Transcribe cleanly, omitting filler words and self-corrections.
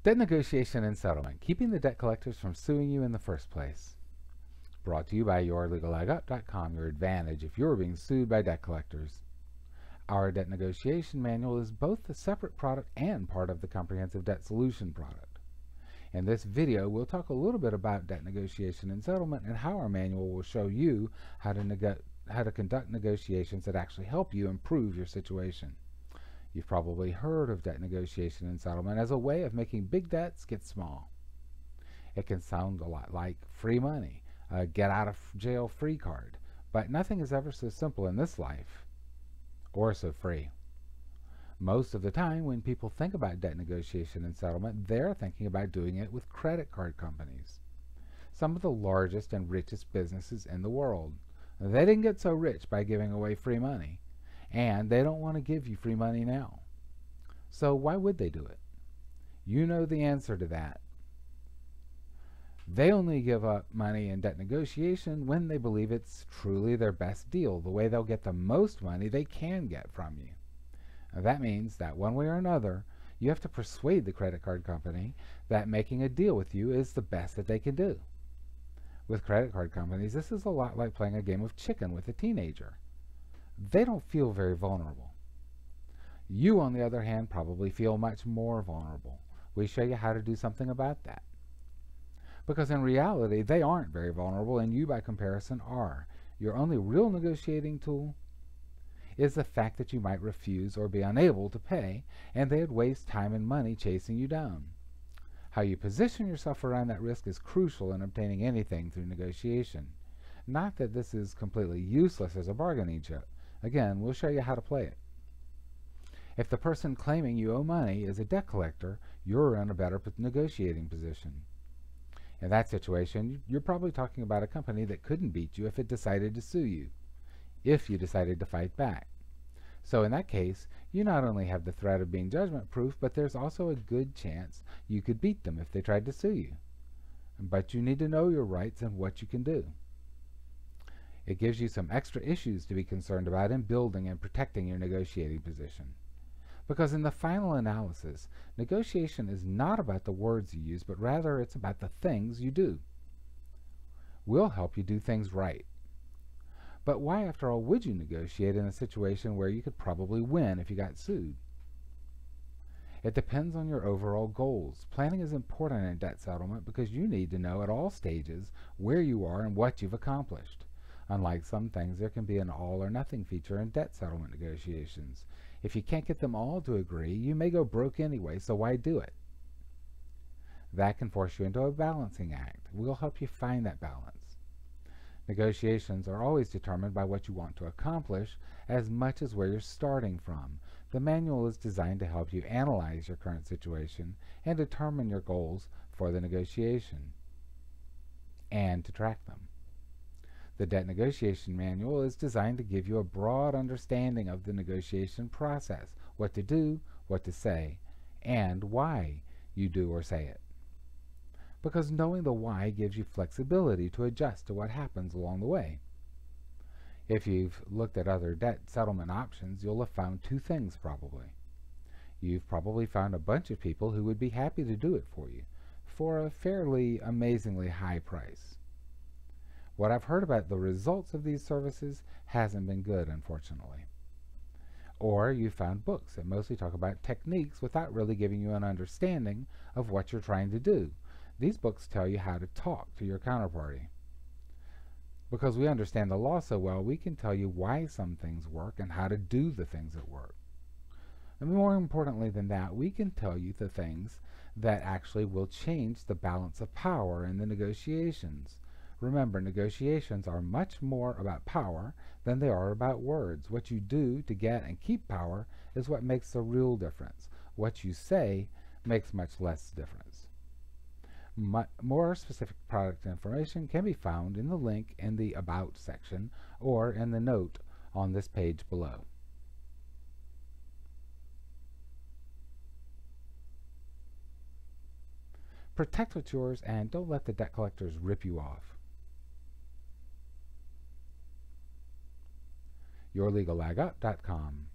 Debt negotiation and settlement, keeping the debt collectors from suing you in the first place. Brought to you by yourlegallegup.com, your advantage if you're being sued by debt collectors. Our debt negotiation manual is both a separate product and part of the comprehensive debt solution product. In this video, we'll talk a little bit about debt negotiation and settlement and how our manual will show you how to conduct negotiations that actually help you improve your situation. You've probably heard of debt negotiation and settlement as a way of making big debts get small. It can sound a lot like free money, a get out of jail free card, but nothing is ever so simple in this life, or so free. Most of the time when people think about debt negotiation and settlement, they're thinking about doing it with credit card companies. Some of the largest and richest businesses in the world. They didn't get so rich by giving away free money, and they don't want to give you free money now. So why would they do it? You know the answer to that. They only give up money in debt negotiation when they believe it's truly their best deal, the way they'll get the most money they can get from you. That means that one way or another, you have to persuade the credit card company that making a deal with you is the best that they can do. With credit card companies, this is a lot like playing a game of chicken with a teenager. They don't feel very vulnerable. You, on the other hand, probably feel much more vulnerable. We show you how to do something about that. Because in reality, they aren't very vulnerable, and you, by comparison, are. Your only real negotiating tool is the fact that you might refuse or be unable to pay, and they'd waste time and money chasing you down. How you position yourself around that risk is crucial in obtaining anything through negotiation. Not that this is completely useless as a bargaining chip. Again, we'll show you how to play it. If the person claiming you owe money is a debt collector, you're in a better negotiating position. In that situation, you're probably talking about a company that couldn't beat you if it decided to sue you, if you decided to fight back. So in that case, you not only have the threat of being judgment-proof, but there's also a good chance you could beat them if they tried to sue you. But you need to know your rights and what you can do. It gives you some extra issues to be concerned about in building and protecting your negotiating position. Because in the final analysis, negotiation is not about the words you use, but rather it's about the things you do. We'll help you do things right. But why, after all, would you negotiate in a situation where you could probably win if you got sued? It depends on your overall goals. Planning is important in debt settlement because you need to know at all stages where you are and what you've accomplished. Unlike some things, there can be an all-or-nothing feature in debt settlement negotiations. If you can't get them all to agree, you may go broke anyway, so why do it? That can force you into a balancing act. We'll help you find that balance. Negotiations are always determined by what you want to accomplish as much as where you're starting from. The manual is designed to help you analyze your current situation and determine your goals for the negotiation, and to track them. The Debt Negotiation Manual is designed to give you a broad understanding of the negotiation process, what to do, what to say, and why you do or say it. Because knowing the why gives you flexibility to adjust to what happens along the way. If you've looked at other debt settlement options, you'll have found two things probably. You've probably found a bunch of people who would be happy to do it for you for a fairly amazingly high price. What I've heard about the results of these services hasn't been good, unfortunately. Or you found books that mostly talk about techniques without really giving you an understanding of what you're trying to do. These books tell you how to talk to your counterparty. Because we understand the law so well, we can tell you why some things work and how to do the things that work. And more importantly than that, we can tell you the things that actually will change the balance of power in the negotiations. Remember, negotiations are much more about power than they are about words. What you do to get and keep power is what makes the real difference. What you say makes much less difference. More specific product information can be found in the link in the About section or in the note on this page below. Protect what's yours and don't let the debt collectors rip you off. yourlegallegup.com